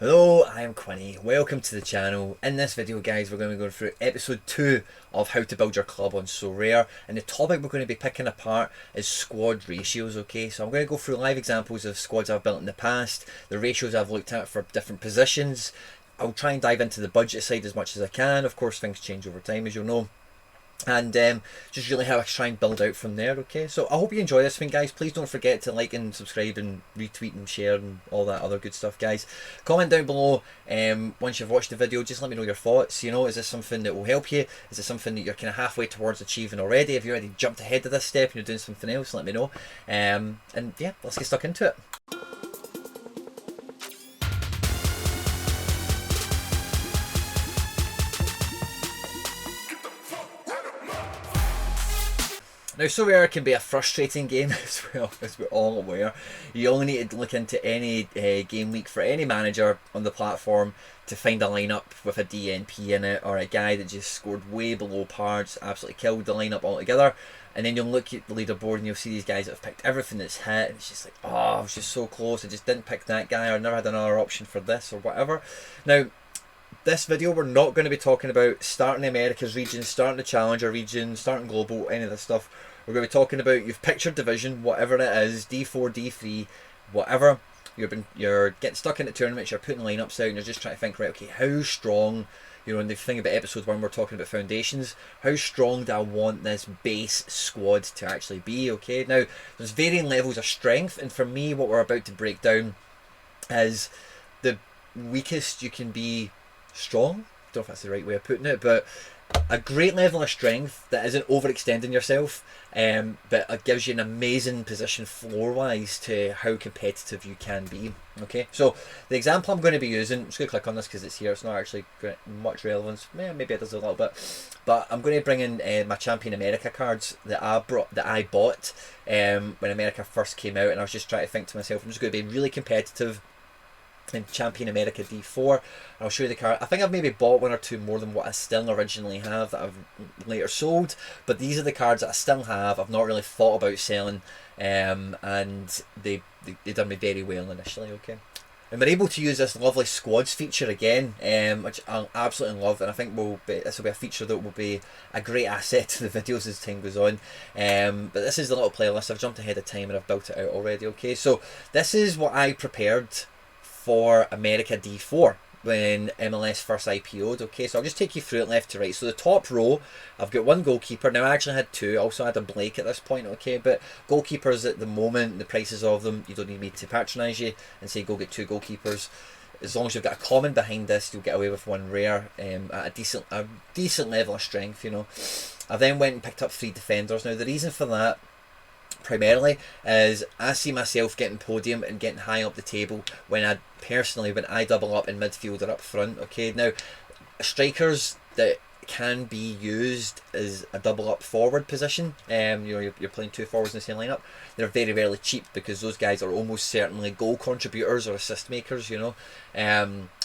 Hello, I am Quinny. Welcome to the channel. In this video, guys, we're going to be going through episode 2 of how to build your club on SoRare. And the topic we're going to be picking apart is squad ratios, okay? So I'm going to go through live examples of squads I've built in the past, the ratios I've looked at for different positions. I'll try and dive into the budget side as much as I can. Of course, things change over time, as you'll know. And just really how I try and build out from there, okay? So I hope you enjoy this thing, guys. Please don't forget to like and subscribe and retweet and share and all that other good stuff, guys. Comment down below once you've watched the video. Just let me know your thoughts. You know, is this something that will help you? Is it something that you're kind of halfway towards achieving already? Have you already jumped ahead of this step and you're doing something else? Let me know. And yeah, let's get stuck into it. Now, SoRare can be a frustrating game as well, as we're all aware. You only need to look into any game week for any manager on the platform to find a lineup with a DNP in it, or a guy that just scored way below par, just absolutely killed the lineup altogether. And then you'll look at the leaderboard and you'll see these guys that have picked everything that's hit, and it's just like, oh, I was just so close, I just didn't pick that guy, or I never had another option for this, or whatever. Now, this video we're not going to be talking about starting the Americas region, starting the Challenger region, starting global, any of this stuff. We're going to be talking about you've picked your division, whatever it is, D4, D3, whatever. You're getting stuck into tournaments, you're putting lineups out, and you're just trying to think, right, okay, how strong, you know, and the thing about episode 1 we're talking about foundations, how strong do I want this base squad to actually be, okay? Now, there's varying levels of strength, and for me, what we're about to break down is the weakest you can be strong. I don't know if that's the right way of putting it, but a great level of strength that isn't overextending yourself, but it gives you an amazing position floor wise to how competitive you can be. Okay, so the example I'm going to be using, I'm just going to click on this because it's here, it's not actually much relevance, maybe it does a little bit, but I'm going to bring in my Champion America cards that I bought when America first came out, and I was just trying to think to myself, I'm just going to be really competitive in Champion America D4. I'll show you the card. I think I've maybe bought one or two more than what I still originally have that I've later sold, but these are the cards that I still have. I've not really thought about selling, and they done me very well initially, okay? And we're able to use this lovely squads feature again, which I absolutely love, and I think this will be a feature that will be a great asset to the videos as time goes on. But this is the little playlist. I've jumped ahead of time and I've built it out already, okay? So this is what I prepared for America D4 when MLS first IPO'd, okay? So I'll just take you through it left to right. So the top row, I've got one goalkeeper. Now I actually had two, I also had a Blake at this point, okay? But goalkeepers at the moment, the prices of them, you don't need me to patronise you and say go get two goalkeepers. As long as you've got a common behind this, you'll get away with one rare at a decent level of strength, you know. I then went and picked up 3 defenders. Now the reason for that primarily is I see myself getting podium and getting high up the table when I double up in midfield or up front, okay? Now, strikers that can be used as a double up forward position, you know, you're playing 2 forwards in the same lineup, they're very rarely cheap because those guys are almost certainly goal contributors or assist makers, you know.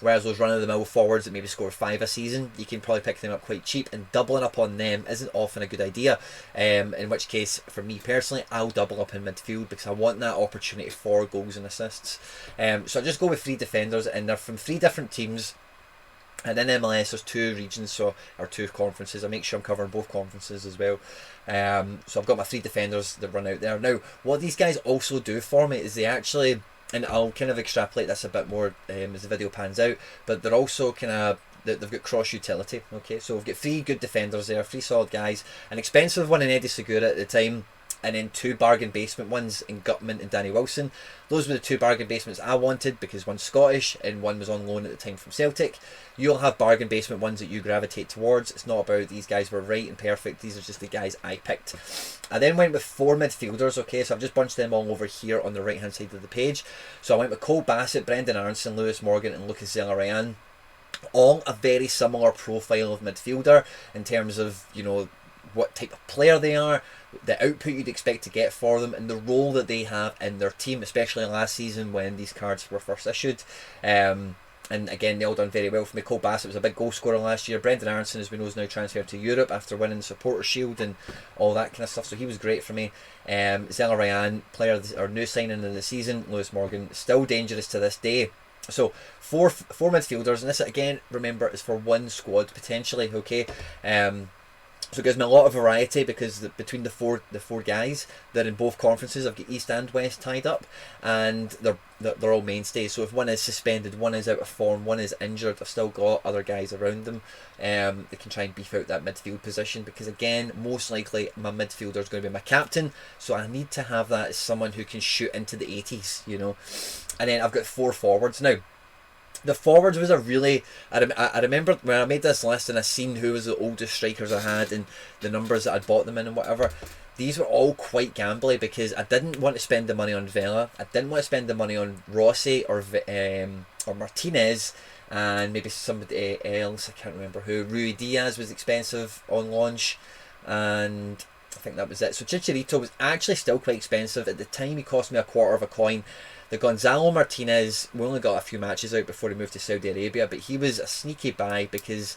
Whereas those run-of-the-mill forwards that maybe score 5 a season, you can probably pick them up quite cheap, and doubling up on them isn't often a good idea. In which case, for me personally, I'll double up in midfield because I want that opportunity for goals and assists. So I just go with 3 defenders, and they're from 3 different teams. And in MLS there's 2 regions, or 2 conferences. I make sure I'm covering both conferences as well. So I've got my 3 defenders that run out there. Now, what these guys also do for me is they actually, and I'll kind of extrapolate this a bit more as the video pans out, but they're also kind of, they've got cross utility, okay? So we've got 3 good defenders there, 3 solid guys, an expensive one in Eddie Segura at the time, and then 2 bargain basement ones in Gutman and Danny Wilson. Those were the 2 bargain basements I wanted because one's Scottish and one was on loan at the time from Celtic. You'll have bargain basement ones that you gravitate towards. It's not about these guys were right and perfect. These are just the guys I picked. I then went with 4 midfielders, okay? So I've just bunched them all over here on the right hand side of the page. So I went with Cole Bassett, Brendan Aronson, Lewis Morgan and Lucas Zelarayan. All a very similar profile of midfielder in terms of, you know, what type of player they are, the output you'd expect to get for them, and the role that they have in their team, especially last season when these cards were first issued. And again, they all done very well for me. Cole Bassett was a big goal scorer last year. Brendan Aronson, as we know, is now transferred to Europe after winning the Supporter Shield and all that kind of stuff, so he was great for me. Zelarayan, player or new signing in the season. Lewis Morgan, still dangerous to this day. So four midfielders, and this again, remember, is for one squad potentially. Okay, so it gives me a lot of variety because between the four guys, they're in both conferences. I've got East and West tied up, and they're all mainstays. So if one is suspended, one is out of form, one is injured, I've still got other guys around them. They can try and beef out that midfield position because again, most likely my midfielder is going to be my captain. So I need to have that as someone who can shoot into the 80s, you know. And then I've got four forwards now. The forwards was a really... I remember when I made this list and I seen who was the oldest strikers I had and the numbers that I'd bought them in and whatever. These were all quite gambly because I didn't want to spend the money on Vela. I didn't want to spend the money on Rossi or Martinez and maybe somebody else. I can't remember who. Rui Diaz was expensive on launch, and I think that was it. So Chicharito was actually still quite expensive. At the time, he cost me a quarter of a coin. The Gonzalo Martinez, we only got a few matches out before he moved to Saudi Arabia, but he was a sneaky buy because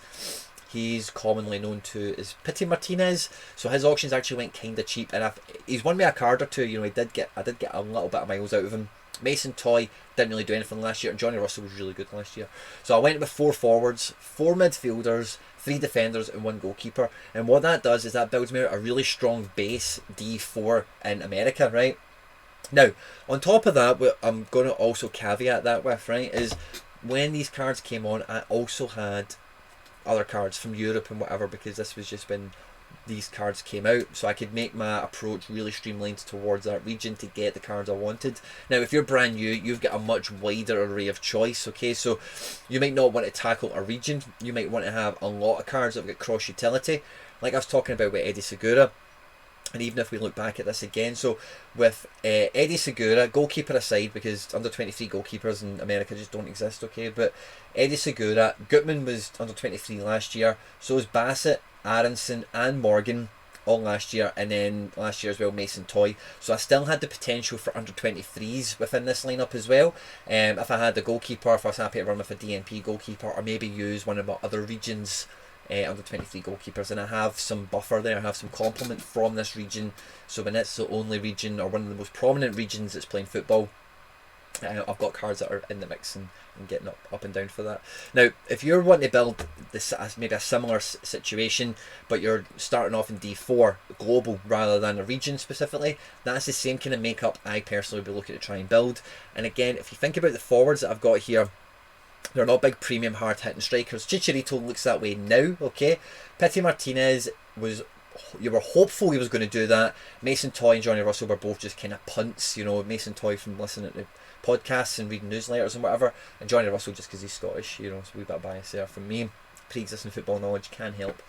he's commonly known to as Pity Martinez. So his auctions actually went kind of cheap, and he's won me a card or two. You know, I did get a little bit of miles out of him. Mason Toy didn't really do anything last year, and Johnny Russell was really good last year. So I went with four forwards, four midfielders, three defenders, and one goalkeeper. And what that does is that builds me out a really strong base D4 in America, right? Now, on top of that, what I'm going to also caveat that with, right, is when these cards came on, I also had other cards from Europe and whatever, because this was just when these cards came out, so I could make my approach really streamlined towards that region to get the cards I wanted. Now, if you're brand new, you've got a much wider array of choice, okay? So you might not want to tackle a region. You might want to have a lot of cards that have got cross utility, like I was talking about with Eddie Segura. And even if we look back at this again, so with Eddie Segura, goalkeeper aside, because under 23 goalkeepers in America just don't exist, okay? But Eddie Segura, Gutman was under 23 last year, so was Bassett, Aronson, and Morgan all last year, and then last year as well, Mason Toy. So I still had the potential for under 23s within this lineup as well. If I had a goalkeeper, if I was happy to run with a DNP goalkeeper, or maybe use one of my other regions. Under 23 goalkeepers, and I have some buffer there, I have some complement from this region, so when it's the only region or one of the most prominent regions that's playing football, I've got cards that are in the mix and getting up and down for that. Now, if you're wanting to build this maybe a similar situation, but you're starting off in D4 global rather than a region specifically, that's the same kind of makeup I personally would be looking to try and build. And again, if you think about the forwards that I've got here, they're not big premium hard hitting strikers. Chicharito looks that way now, okay? Pity Martinez was, you were hopeful he was going to do that. Mason Toy and Johnny Russell were both just kind of punts, you know. Mason Toy from listening to podcasts and reading newsletters and whatever, and Johnny Russell just because he's Scottish, you know, it's a wee bit of bias there from me. Pre-existing football knowledge can help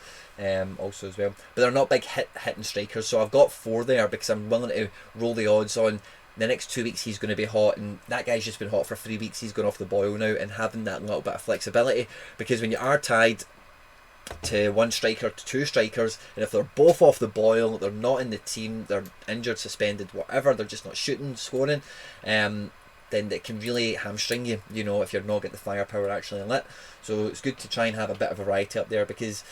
also as well. But they're not big hitting strikers, so I've got four there because I'm willing to roll the odds on the next 2 weeks he's going to be hot, and that guy's just been hot for 3 weeks. He's gone off the boil now, and having that little bit of flexibility, because when you are tied to one striker, to two strikers, and if they're both off the boil, they're not in the team, they're injured, suspended, whatever, they're just not shooting, scoring, then it can really hamstring you, you know, if you're not getting the firepower actually lit. So it's good to try and have a bit of variety up there, because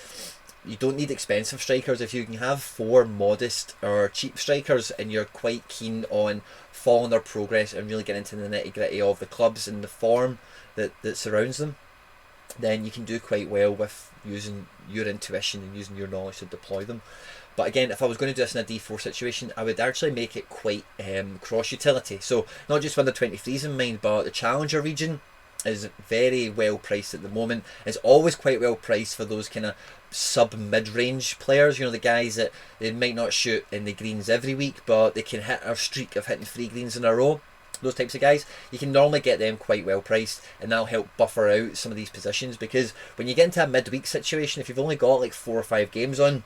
you don't need expensive strikers. If you can have four modest or cheap strikers and you're quite keen on following their progress and really get into the nitty gritty of the clubs and the form that surrounds them, then you can do quite well with using your intuition and using your knowledge to deploy them. But again, if I was going to do this in a D4 situation, I would actually make it quite cross utility. So not just with the 23s in mind, but the Challenger region is very well priced at the moment. It's always quite well priced for those kind of sub mid-range players, you know, the guys that they might not shoot in the greens every week, but they can hit a streak of hitting 3 greens in a row. Those types of guys, you can normally get them quite well priced, and that'll help buffer out some of these positions, because when you get into a midweek situation, if you've only got like 4 or 5 games on,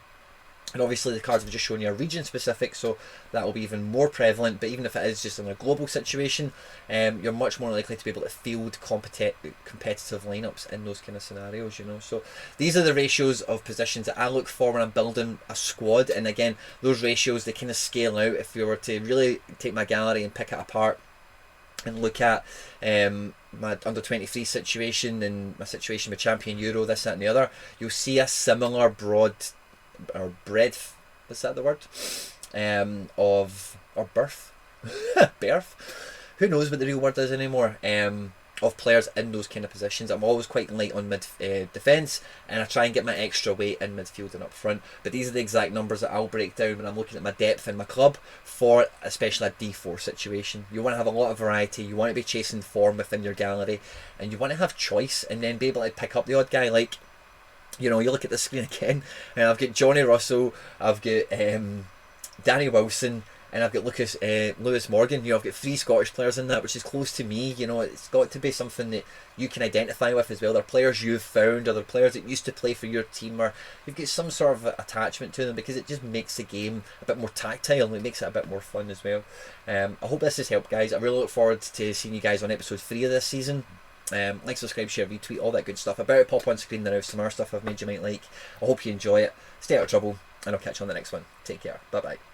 and obviously the cards have just shown you are region specific, so that will be even more prevalent. But even if it is just in a global situation, you're much more likely to be able to field competitive lineups in those kind of scenarios, you know. So these are the ratios of positions that I look for when I'm building a squad. And again, those ratios, they kind of scale out. If you were to really take my gallery and pick it apart and look at my under 23 situation and my situation with Champion Euro, this, that and the other, you'll see a similar broad or breadth, is that the word, of, or birth, birth, who knows what the real word is anymore, of players in those kind of positions. I'm always quite light on mid defence, and I try and get my extra weight in midfield and up front. But these are the exact numbers that I'll break down when I'm looking at my depth in my club for especially a D4 situation. You want to have a lot of variety, you want to be chasing form within your gallery, and you want to have choice and then be able to pick up the odd guy. Like, you know, you look at the screen again, and I've got Johnny Russell, I've got Danny Wilson, and I've got Lewis Morgan. You know, I've got 3 Scottish players in that, which is close to me. You know, it's got to be something that you can identify with as well. They're players you've found, or they're players that used to play for your team, or you've got some sort of attachment to them, because it just makes the game a bit more tactile and it makes it a bit more fun as well. I hope this has helped, guys. I really look forward to seeing you guys on episode 3 of this season. Like, subscribe, share, retweet, all that good stuff. About to pop on screen now, some more stuff I've made you might like. I hope you enjoy it. Stay out of trouble, and I'll catch you on the next one. Take care. Bye bye.